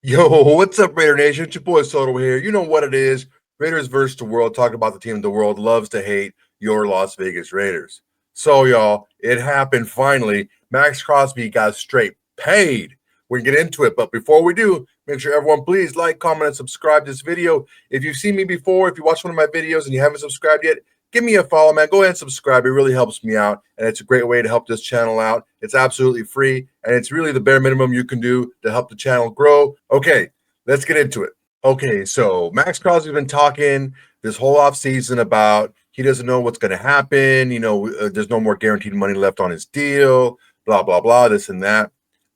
Yo, what's up, Raider Nation? It's your boy Soto here. You know what it is. Raiders versus the world. Talking about the team the world loves to hate, your Las Vegas Raiders. So, y'all, it happened finally. MAXX CROSBY got straight paid. We're going to get into it. But before we do, make sure everyone please like, comment, and subscribe to this video. If you've seen me before, if you watched one of my videos and you haven't subscribed yet, give me a follow, man. Go ahead and subscribe. It really helps me out, and it's a great way to help this channel out. It's absolutely free, and it's really the bare minimum you can do to help the channel grow. Okay, let's get into it. Okay, so MAXX CROSBY's been talking this whole offseason about he doesn't know what's going to happen. There's no more guaranteed money left on his deal, blah, blah, blah, this and that.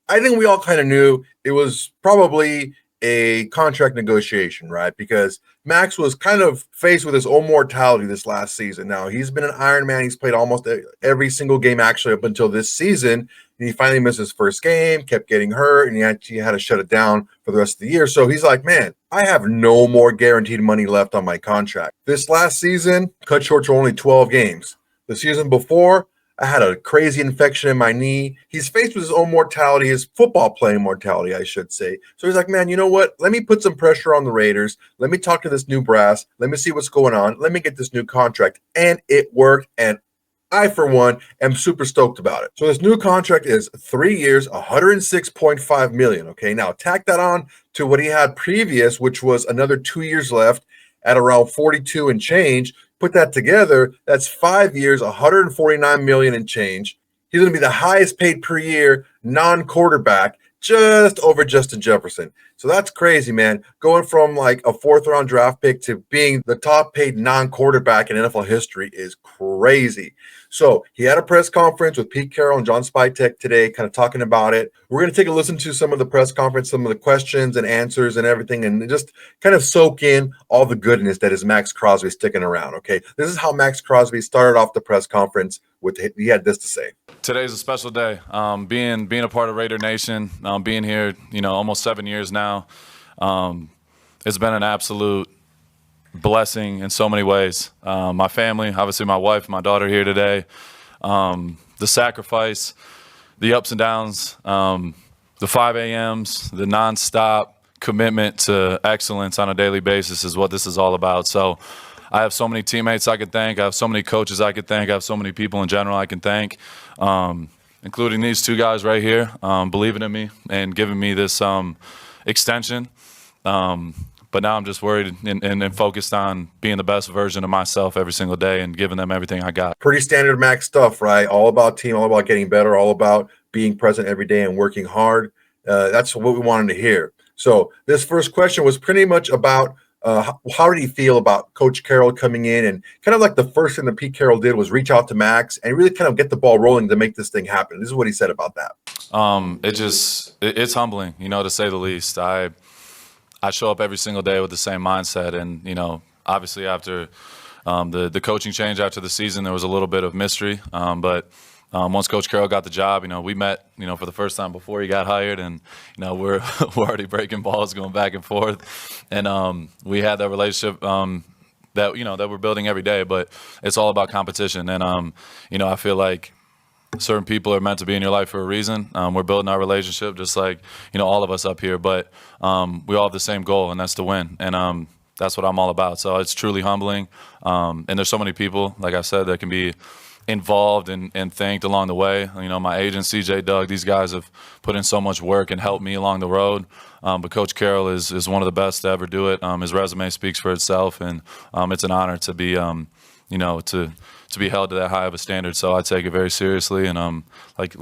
I think we all kind of knew it was probably a contract negotiation, right? Because Max was kind of faced with his own mortality this last season. Now, he's been an Iron Man. He's played almost every single game actually up until this season. And he finally missed his first game, kept getting hurt, and he actually had to shut it down for the rest of the year. So he's like, man, I have no more guaranteed money left on my contract. This last season, cut short to only 12 games. The season before, I had a crazy infection in my knee. He's faced with his own mortality, his football playing mortality, I should say. So he's like, man, you know what? Let me put some pressure on the Raiders. Let me talk to this new brass. Let me see what's going on. Let me get this new contract. And it worked. And I, for one, am super stoked about it. So this new contract is 3 years, $106.5 million. Okay, now tack that on to what he had previous, which was another 2 years left at around 42 and change. Put that together, that's 5 years, $149 million and change. He's going to be the highest paid per year non-quarterback, just over Justin Jefferson. So that's crazy, man. Going from like a fourth-round draft pick to being the top paid non-quarterback in NFL history is crazy. So he had a press conference with Pete Carroll and John Spytek today, kind of talking about it. We're going to take a listen to some of the press conference, some of the questions and answers and everything, and just kind of soak in all the goodness that is MAXX CROSBY sticking around, okay? This is how MAXX CROSBY started off the press conference with, he had this to say. Today's a special day. Being a part of Raider Nation, being here, almost 7 years now. It's been an absolute blessing in so many ways. My family, obviously my wife, my daughter here today. The sacrifice, the ups and downs, the 5 a.m.s, the nonstop commitment to excellence on a daily basis is what this is all about. So I have so many teammates I could thank. I have so many coaches I could thank. I have so many people in general I can thank, including these two guys right here, believing in me and giving me this extension. But now I'm just worried and focused on being the best version of myself every single day and giving them everything I got. Pretty standard Max stuff, right? All about team, all about getting better, all about being present every day and working hard. That's what we wanted to hear. So this first question was pretty much about how did he feel about Coach Carroll coming in, and kind of like the first thing that Pete Carroll did was reach out to Max and really kind of get the ball rolling to make this thing happen. This is what he said about that. It's humbling, to say the least. I show up every single day with the same mindset, and obviously after the coaching change after the season, there was a little bit of mystery, but once Coach Carroll got the job, we met, for the first time before he got hired, and we're already breaking balls, going back and forth, and we had that relationship that that we're building every day. But it's all about competition, and I feel like certain people are meant to be in your life for a reason. We're building our relationship just like all of us up here, but we all have the same goal, and that's to win, and that's what I'm all about. So it's truly humbling, and there's so many people, like I said, that can be involved and thanked along the way. My agent, CJ, Doug, these guys have put in so much work and helped me along the road. But Coach Carroll is one of the best to ever do it. His resume speaks for itself, and it's an honor to be, to be held to that high of a standard. So I take it very seriously, and like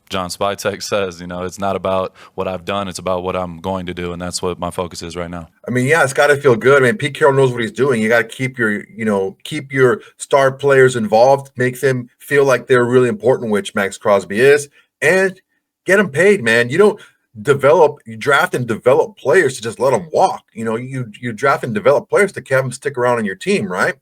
John Spytek says, it's not about what I've done, it's about what I'm going to do, and that's what my focus is right now. I mean, yeah, it's got to feel good. I mean, Pete Carroll knows what he's doing. You got to keep your star players involved, make them feel like they're really important, which MAXX CROSBY is, and get them paid, man. You don't you draft and develop players to just let them walk. You draft and develop players to have them stick around on your team, right?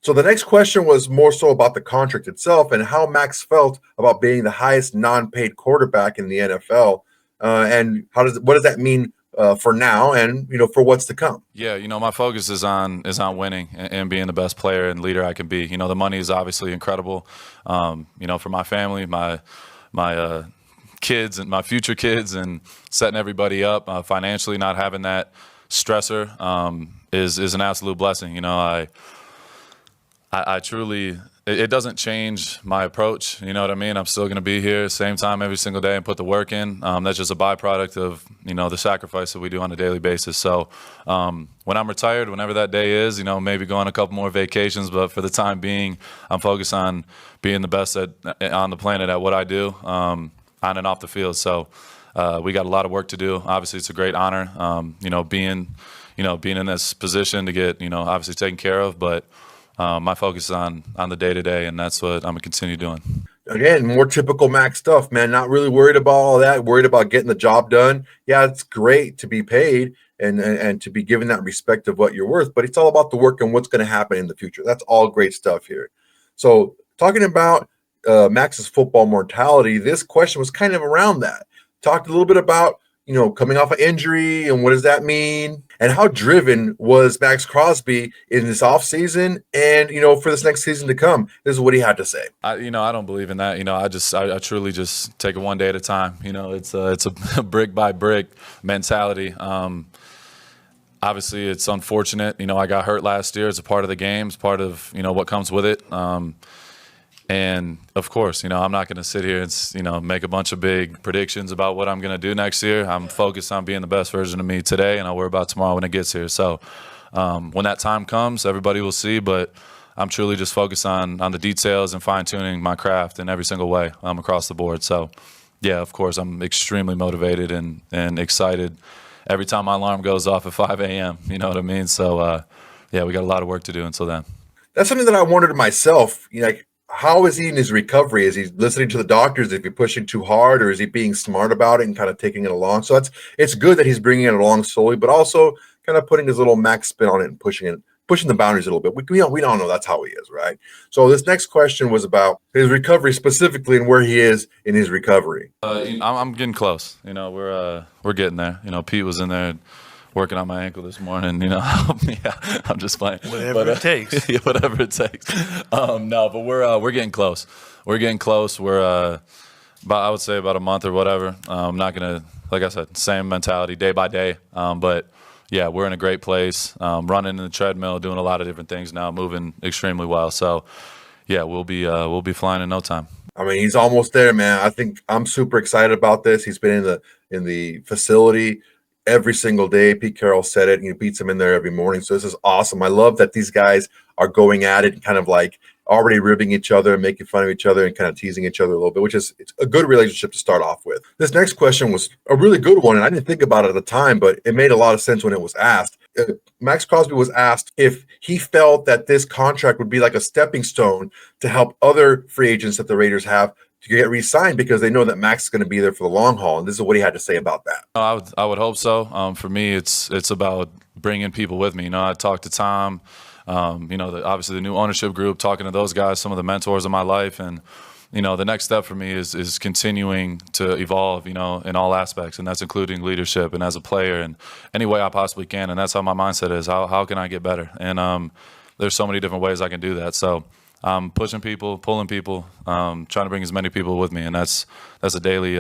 So the next question was more so about the contract itself and how Max felt about being the highest non-paid quarterback in the NFL, and what does that mean for now and for what's to come. Yeah, my focus is on winning and being the best player and leader I can be. The money is obviously incredible. For my family, my kids and my future kids and setting everybody up financially, not having that stressor is an absolute blessing. You know, I truly, it doesn't change my approach. You know what I mean? I'm still going to be here same time every single day and put the work in. That's just a byproduct of, you know, the sacrifice that we do on a daily basis. So when I'm retired, whenever that day is, you know, maybe go on a couple more vacations, but for the time being, I'm focused on being the best on the planet at what I do on and off the field. So we got a lot of work to do. Obviously, it's a great honor, being in this position to get, obviously taken care of, but my focus is on the day-to-day, and that's what I'm going to continue doing. Again, more typical Max stuff, man. Not really worried about all that, worried about getting the job done. Yeah, it's great to be paid and to be given that respect of what you're worth, but it's all about the work and what's going to happen in the future. That's all great stuff here. So talking about Max's football mortality, this question was kind of around that. Talked a little bit about, coming off an injury and what does that mean? And how driven was MAXX CROSBY in this offseason and, for this next season to come? This is what he had to say. I don't believe in that. I truly just take it one day at a time. It's a brick by brick mentality. Obviously, it's unfortunate. I got hurt last year. It's a part of the game. It's part of, what comes with it. And of course, I'm not going to sit here and, make a bunch of big predictions about what I'm going to do next year. I'm focused on being the best version of me today, and I'll worry about tomorrow when it gets here. So when that time comes, everybody will see, but I'm truly just focused on the details and fine-tuning my craft in every single way across the board. So, yeah, of course, I'm extremely motivated and excited every time my alarm goes off at 5 a.m., you know what I mean? So, yeah, we got a lot of work to do until then. That's something that I wondered myself, how is he in his recovery? Is he listening to the doctors? Is he pushing too hard, or is he being smart about it and kind of taking it along? So it's good that he's bringing it along slowly, but also kind of putting his little Max spin on it and pushing the boundaries a little bit. We don't know that's how he is, right? So this next question was about his recovery specifically and where he is in his recovery. I'm getting close. We're getting there. Pete was in there working on my ankle this morning, yeah, I'm just playing. Whatever it takes. Yeah, whatever it takes. No, but we're getting close. We're getting close. We're I would say about a month or whatever. I'm not gonna, like I said, same mentality day by day. But yeah, we're in a great place. Running in the treadmill, doing a lot of different things now, moving extremely well. So yeah, we'll be flying in no time. I mean, he's almost there, man. I think I'm super excited about this. He's been in the facility every single day. Pete Carroll said it, and he beats him in there every morning. So this is awesome. I love that these guys are going at it and kind of like already ribbing each other and making fun of each other and kind of teasing each other a little bit, it's a good relationship to start off with. This next question was a really good one, and I didn't think about it at the time, but it made a lot of sense when it was asked. MAXX CROSBY was asked if he felt that this contract would be like a stepping stone to help other free agents that the Raiders have to get re-signed because they know that Max is going to be there for the long haul. And this is what he had to say about that. I would hope so. For me, it's about bringing people with me. I talked to Tom, obviously the new ownership group, talking to those guys, some of the mentors of my life. And, the next step for me is continuing to evolve, in all aspects. And that's including leadership and as a player and any way I possibly can. And that's how my mindset is. How can I get better? And there's so many different ways I can do that. So I'm pushing people, pulling people, trying to bring as many people with me, and that's a daily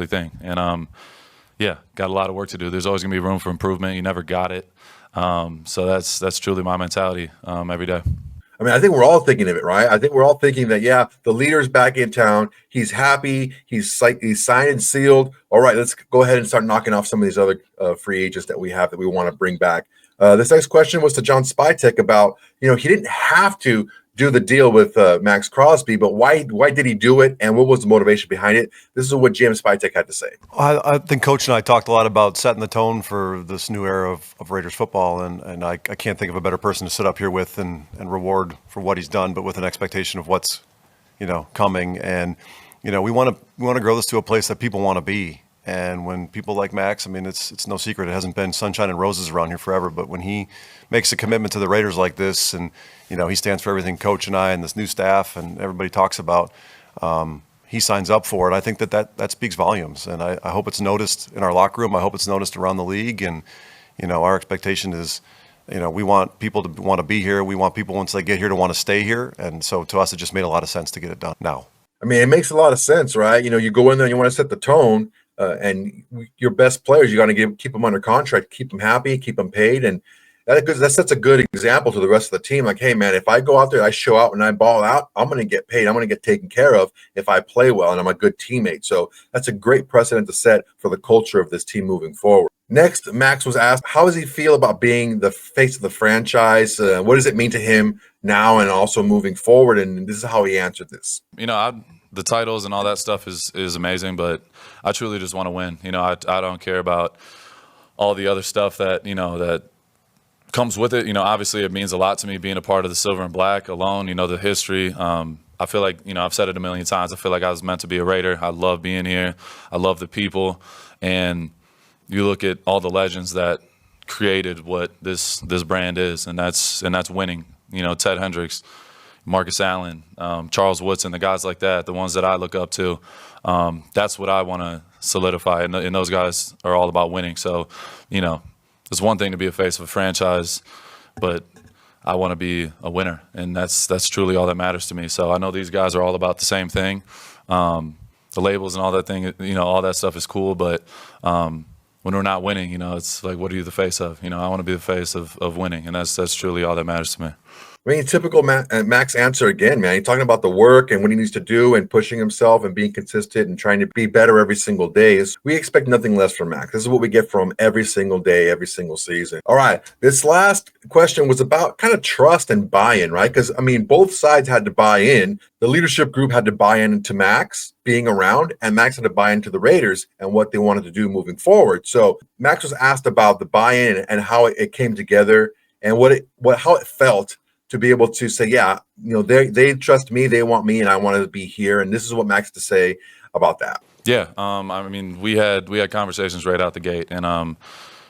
thing. And yeah, got a lot of work to do. There's always gonna be room for improvement. You never got it, so that's truly my mentality every day. I mean, I think we're all thinking of it, right? I think we're all thinking that, yeah, the leader's back in town. He's happy. He's signed and sealed. All right, let's go ahead and start knocking off some of these other free agents that we have that we want to bring back. This next question was to John Spytek about, he didn't have to do the deal with MAXX CROSBY, but why did he do it, and what was the motivation behind it? This is what James Spytek had to say. I think Coach and I talked a lot about setting the tone for this new era of Raiders football, and I can't think of a better person to sit up here with and reward for what he's done, but with an expectation of what's coming. And we want to grow this to a place that people want to be. And when people like Max, I mean, it's no secret, it hasn't been sunshine and roses around here forever, but when he makes a commitment to the Raiders like this, and he stands for everything Coach and I and this new staff and everybody talks about, he signs up for it. I think that speaks volumes, and I hope it's noticed in our locker room. I hope it's noticed around the league, and our expectation is, we want people to want to be here. We want people once they get here to want to stay here, and so to us, it just made a lot of sense to get it done now. I mean, it makes a lot of sense, right? You know, you go in there and you want to set the tone, and your best players, you got to keep them under contract, keep them happy, keep them paid, and that sets a good example to the rest of the team. Like, hey, man, if I go out there, I show out and I ball out, I'm going to get paid. I'm going to get taken care of if I play well and I'm a good teammate. So that's a great precedent to set for the culture of this team moving forward. Next, Max was asked, how does he feel about being the face of the franchise? What does it mean to him now and also moving forward? And this is how he answered this. You know, the titles and all that stuff is amazing, but I truly just want to win. You know, I don't care about all the other stuff that, you know, that comes with it. You know, obviously it means a lot to me being a part of the silver and black alone, you know, the history. I feel like, you know, I've said it a million times. I feel like I was meant to be a Raider. I love being here. I love the people. And you look at all the legends that created what this brand is, and that's winning. You know, Ted Hendricks, Marcus Allen, Charles Woodson, the guys like that, the ones that I look up to. That's what I want to solidify, and those guys are all about winning. So, you know, it's one thing to be a face of a franchise, but I want to be a winner, and that's truly all that matters to me. So I know these guys are all about the same thing. The labels and all that thing, you know, all that stuff is cool, but when we're not winning, you know, it's like, what are you the face of? You know, I want to be the face of winning, and that's truly all that matters to me. I mean, typical Max answer again, man. He's talking about the work and what he needs to do and pushing himself and being consistent and trying to be better every single day. We expect nothing less from Max. This is what we get from every single day, every single season. All right. This last question was about kind of trust and buy-in, right? Because, I mean, both sides had to buy in. The leadership group had to buy into Max being around, and Max had to buy into the Raiders and what they wanted to do moving forward. So Max was asked about the buy-in and how it came together and how it felt to be able to say, yeah, you know, they trust me, they want me, and I want to be here. And this is what Max had to say about that. Yeah, I mean, we had conversations right out the gate, and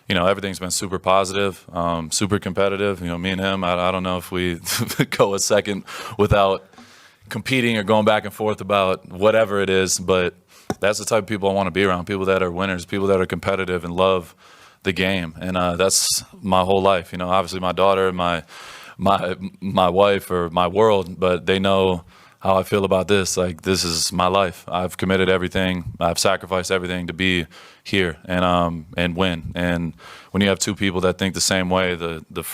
you know, everything's been super positive, super competitive. You know, me and him, I don't know if we go a second without competing or going back and forth about whatever it is, but that's the type of people I want to be around, people that are winners, people that are competitive and love the game. And that's my whole life. You know, obviously my daughter and my wife or my world, but they know how I feel about this. Like, this is my life. I've committed everything. I've sacrificed everything to be here and win. And when you have two people that think the same way,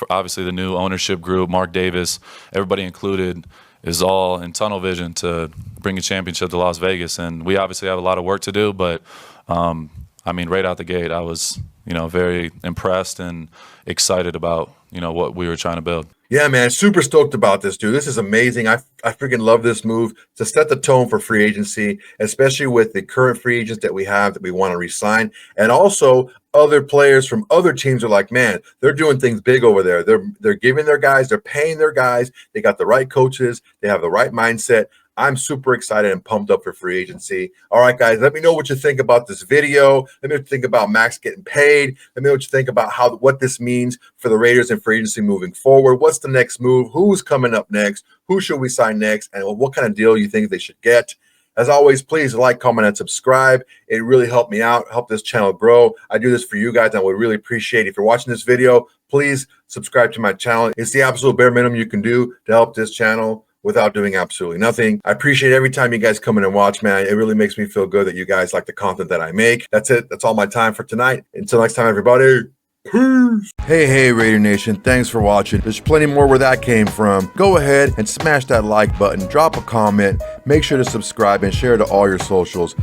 obviously the new ownership group, Mark Davis, everybody included, is all in tunnel vision to bring a championship to Las Vegas. And we obviously have a lot of work to do, but I mean, right out the gate, I was, you know, very impressed and excited about, you know, what we were trying to build. Yeah, man, super stoked about this, dude. This is amazing. I freaking love this move to set the tone for free agency, especially with the current free agents that we have that we want to re-sign. And also other players from other teams are like, man, they're doing things big over there. They're giving their guys, they're paying their guys. They got the right coaches. They have the right mindset. I'm super excited and pumped up for free agency. All right, guys, let me know what you think about this video. Let me know what you think about Max getting paid. Let me know what you think about what this means for the Raiders and free agency moving forward. What's the next move? Who's coming up next? Who should we sign next? And what kind of deal you think they should get? As always, please like, comment, and subscribe. It really helped me out, help this channel grow. I do this for you guys. I would really appreciate it. If you're watching this video, please subscribe to my channel. It's the absolute bare minimum you can do to help this channel without doing absolutely nothing. I appreciate every time you guys come in and watch, man. It really makes me feel good that you guys like the content that I make. That's it. That's all my time for tonight. Until next time, everybody. Peace. Hey, Raider Nation. Thanks for watching. There's plenty more where that came from. Go ahead and smash that like button. Drop a comment. Make sure to subscribe and share to all your socials.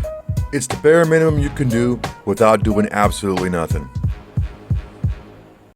It's the bare minimum you can do without doing absolutely nothing.